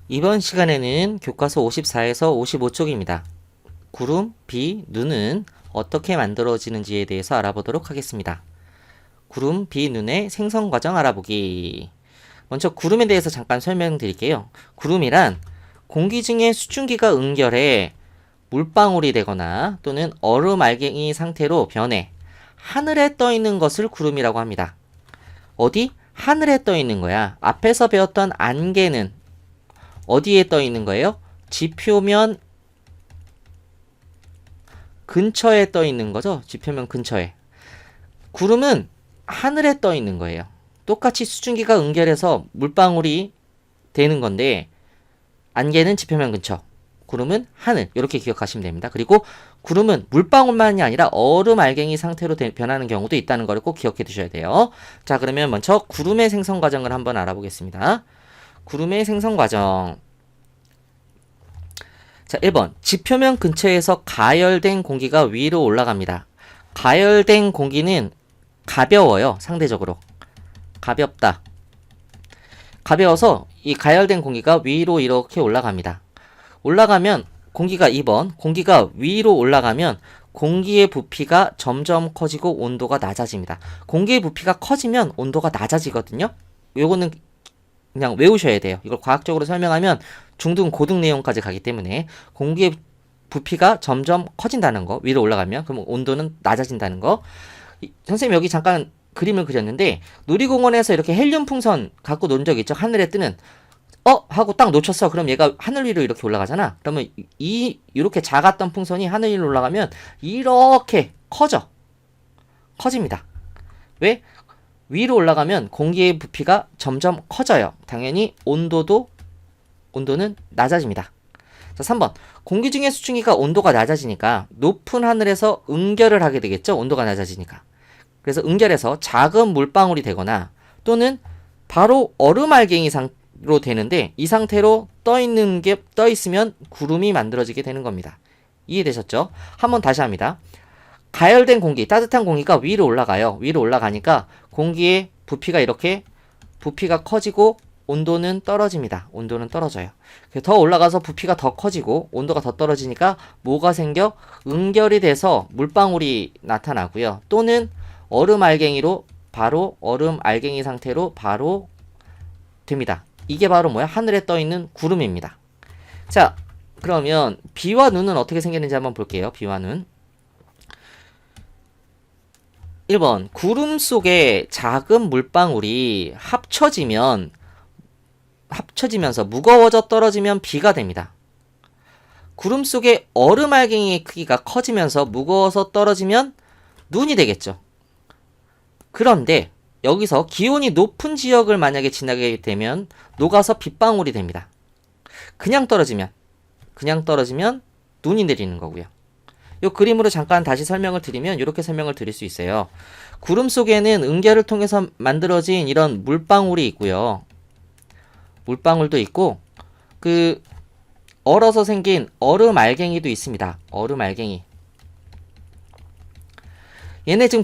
이번 시간에는 교과서 54에서 55쪽입니다. 구름, 비, 눈은 어떻게 만들어지는지에 대해서 알아보도록 하겠습니다. 구름, 비, 눈의 생성 과정 알아보기. 먼저 구름에 대해서 잠깐 설명드릴게요. 구름이란 공기 중에 수증기가 응결해 물방울이 되거나 또는 얼음 알갱이 상태로 변해 하늘에 떠 있는 것을 구름이라고 합니다. 어디? 하늘에 떠 있는 거야. 앞에서 배웠던 안개는 어디에 떠 있는 거예요? 지표면 근처에 떠 있는 거죠. 지표면 근처에. 구름은 하늘에 떠 있는 거예요. 똑같이 수증기가 응결해서 물방울이 되는 건데 안개는 지표면 근처, 구름은 하늘. 이렇게 기억하시면 됩니다. 그리고 구름은 물방울만이 아니라 얼음 알갱이 상태로 변하는 경우도 있다는 걸 꼭 기억해 두셔야 돼요. 자, 그러면 먼저 구름의 생성 과정을 한번 알아보겠습니다. 구름의 생성 과정. 자, 1번. 지표면 근처에서 가열된 공기가 위로 올라갑니다. 가열된 공기는 가벼워요. 상대적으로. 가볍다. 가벼워서 이 가열된 공기가 위로 이렇게 올라갑니다. 올라가면 공기가 2번. 공기가 위로 올라가면 공기의 부피가 점점 커지고 온도가 낮아집니다. 공기의 부피가 커지면 온도가 낮아지거든요. 요거는 그냥 외우셔야 돼요. 이걸 과학적으로 설명하면 중등 고등 내용까지 가기 때문에 공기의 부피가 점점 커진다는 거, 위로 올라가면 그럼 온도는 낮아진다는 거. 선생님 여기 잠깐 그림을 그렸는데 놀이공원에서 이렇게 헬륨 풍선 갖고 논 적 있죠? 하늘에 뜨는 하고 딱 놓쳤어. 그럼 얘가 하늘 위로 이렇게 올라가잖아. 그러면 이렇게 작았던 풍선이 하늘 위로 올라가면 이렇게 커집니다. 왜? 위로 올라가면 공기의 부피가 점점 커져요. 당연히 온도는 낮아집니다. 자, 3번. 공기 중에 수증기가 온도가 낮아지니까 높은 하늘에서 응결을 하게 되겠죠. 온도가 낮아지니까. 그래서 응결해서 작은 물방울이 되거나 또는 바로 얼음 알갱이 상태로 되는데 이 상태로 떠 있으면 구름이 만들어지게 되는 겁니다. 이해되셨죠? 한번 다시 합니다. 가열된 공기, 따뜻한 공기가 위로 올라가요. 위로 올라가니까 공기의 부피가 이렇게 부피가 커지고 온도는 떨어집니다. 온도는 떨어져요. 더 올라가서 부피가 더 커지고 온도가 더 떨어지니까 뭐가 생겨? 응결이 돼서 물방울이 나타나고요. 또는 얼음 알갱이로 바로 얼음 알갱이 상태로 바로 됩니다. 이게 바로 뭐야? 하늘에 떠 있는 구름입니다. 자, 그러면 비와 눈은 어떻게 생겼는지 한번 볼게요. 비와 눈. 1번. 구름 속에 작은 물방울이 합쳐지면서 무거워져 떨어지면 비가 됩니다. 구름 속에 얼음 알갱이의 크기가 커지면서 무거워서 떨어지면 눈이 되겠죠. 그런데 여기서 기온이 높은 지역을 만약에 지나게 되면 녹아서 빗방울이 됩니다. 그냥 떨어지면 눈이 내리는 거고요. 이 그림으로 잠깐 다시 설명을 드리면 이렇게 설명을 드릴 수 있어요. 구름 속에는 응결을 통해서 만들어진 이런 물방울이 있고요. 물방울도 있고 얼어서 생긴 얼음 알갱이도 있습니다. 얼음 알갱이. 얘네 지금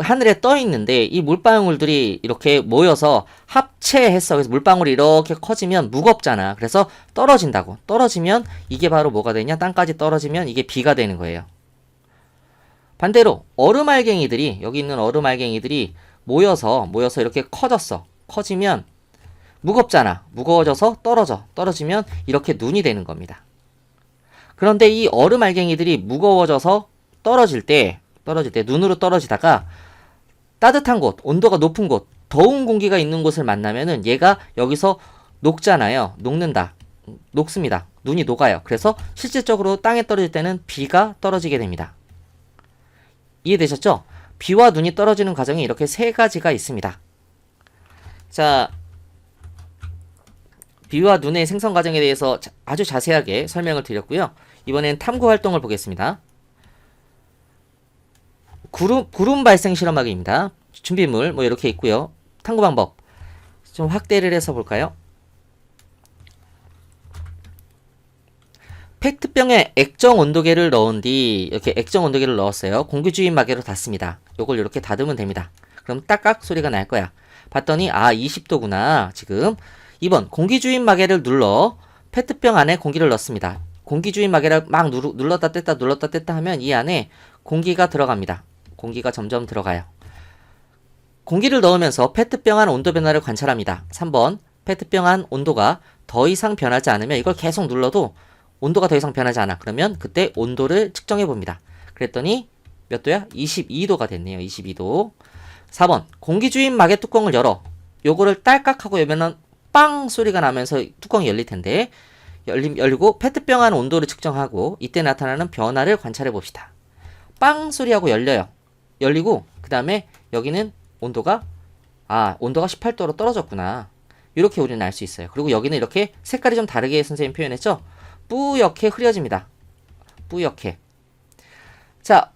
하늘에 떠 있는데 이 물방울들이 이렇게 모여서 합체했어. 그래서 물방울이 이렇게 커지면 무겁잖아. 그래서 떨어진다고. 떨어지면 이게 바로 뭐가 되냐? 땅까지 떨어지면 이게 비가 되는 거예요. 반대로 얼음 알갱이들이 여기 있는 얼음 알갱이들이 모여서 이렇게 커졌어. 커지면 무겁잖아. 무거워져서 떨어지면 이렇게 눈이 되는 겁니다. 그런데 이 얼음 알갱이들이 무거워져서 떨어질 때 눈으로 떨어지다가 따뜻한 곳, 온도가 높은 곳, 더운 공기가 있는 곳을 만나면은 얘가 여기서 녹잖아요. 녹습니다. 눈이 녹아요. 그래서 실질적으로 땅에 떨어질 때는 비가 떨어지게 됩니다. 이해되셨죠? 비와 눈이 떨어지는 과정이 이렇게 세 가지가 있습니다. 자, 비와 눈의 생성 과정에 대해서 아주 자세하게 설명을 드렸고요. 이번엔 탐구 활동을 보겠습니다. 구름 발생 실험하기입니다. 준비물 이렇게 있고요. 탐구 방법 좀 확대를 해서 볼까요? 페트병에 액정 온도계를 넣은 뒤 이렇게 액정 온도계를 넣었어요. 공기 주입 마개로 닫습니다. 요걸 이렇게 닫으면 됩니다. 그럼 딱깍 소리가 날 거야. 봤더니 20도구나. 지금 2번 공기주입 마개를 눌러 페트병 안에 공기를 넣습니다. 공기주입 마개를 막 눌렀다 뗐다 하면 이 안에 공기가 들어갑니다. 공기가 점점 들어가요. 공기를 넣으면서 페트병 안 온도 변화를 관찰합니다. 3번 페트병 안 온도가 더 이상 변하지 않으면 이걸 계속 눌러도 온도가 더 이상 변하지 않아. 그러면 그때 온도를 측정해 봅니다. 그랬더니 몇 도야? 22도가 됐네요. 22도. 4번 공기주입 마개 뚜껑을 열어 요거를 딸깍하고 열면은 빵 소리가 나면서 뚜껑이 열릴 텐데 열리고 페트병 안 온도를 측정하고 이때 나타나는 변화를 관찰해 봅시다. 빵 소리하고 열려요. 열리고 그 다음에 여기는 온도가 18도로 떨어졌구나. 이렇게 우리는 알 수 있어요. 그리고 여기는 이렇게 색깔이 좀 다르게 선생님 표현했죠? 뿌옇게 흐려집니다. 뿌옇게. 자,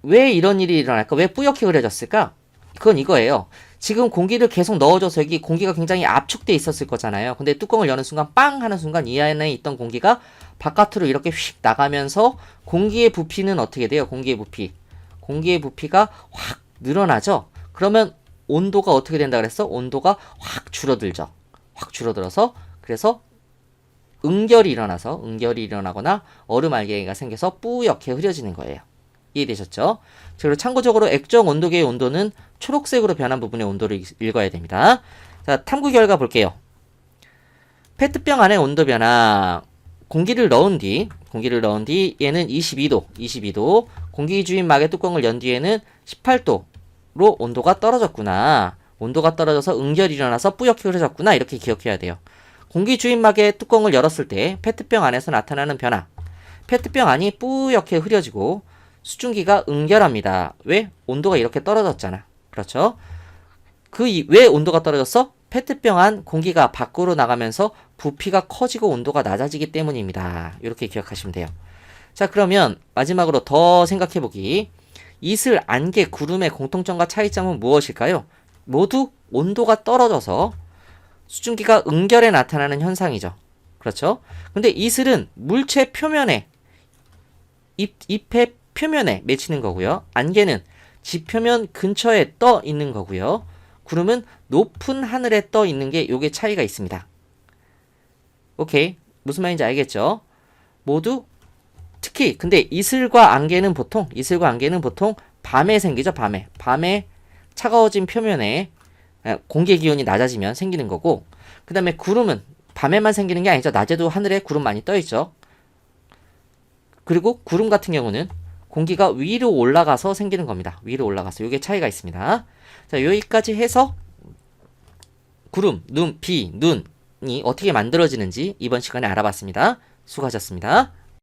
왜 이런 일이 일어날까? 왜 뿌옇게 흐려졌을까? 그건 이거예요. 지금 공기를 계속 넣어줘서 여기 공기가 굉장히 압축돼 있었을 거잖아요. 근데 뚜껑을 여는 순간 빵 하는 순간 이 안에 있던 공기가 바깥으로 이렇게 휙 나가면서 공기의 부피는 어떻게 돼요? 공기의 부피. 공기의 부피가 확 늘어나죠? 그러면 온도가 어떻게 된다 그랬어? 온도가 확 줄어들죠. 확 줄어들어서 그래서 응결이 일어나거나 얼음 알갱이가 생겨서 뿌옇게 흐려지는 거예요. 이해되셨죠? 그리고 참고적으로 액정 온도계의 온도는 초록색으로 변한 부분의 온도를 읽어야 됩니다. 자, 탐구 결과 볼게요. 페트병 안의 온도 변화. 공기를 넣은 뒤 얘는 22도. 공기주입 마개 뚜껑을 연 뒤에는 18도로 온도가 떨어졌구나. 온도가 떨어져서 응결이 일어나서 뿌옇게 흐려졌구나. 이렇게 기억해야 돼요. 공기주입 마개 뚜껑을 열었을 때 페트병 안에서 나타나는 변화. 페트병 안이 뿌옇게 흐려지고 수증기가 응결합니다. 왜? 온도가 이렇게 떨어졌잖아. 그렇죠? 왜 온도가 떨어졌어? 페트병 안 공기가 밖으로 나가면서 부피가 커지고 온도가 낮아지기 때문입니다. 이렇게 기억하시면 돼요. 자, 그러면 마지막으로 더 생각해보기. 이슬, 안개, 구름의 공통점과 차이점은 무엇일까요? 모두 온도가 떨어져서 수증기가 응결에 나타나는 현상이죠. 그렇죠? 근데 이슬은 물체 표면에 잎의 표면에 맺히는 거고요. 안개는 지표면 근처에 떠 있는 거고요. 구름은 높은 하늘에 떠 있는 게 요게 차이가 있습니다. 오케이. 무슨 말인지 알겠죠? 모두 특히 근데 이슬과 안개는 보통 밤에 생기죠. 밤에 차가워진 표면에 공기 기온이 낮아지면 생기는 거고, 그 다음에 구름은 밤에만 생기는 게 아니죠. 낮에도 하늘에 구름 많이 떠 있죠. 그리고 구름 같은 경우는 공기가 위로 올라가서 생기는 겁니다. 위로 올라가서. 이게 차이가 있습니다. 자, 여기까지 해서 구름, 비, 눈이 어떻게 만들어지는지 이번 시간에 알아봤습니다. 수고하셨습니다.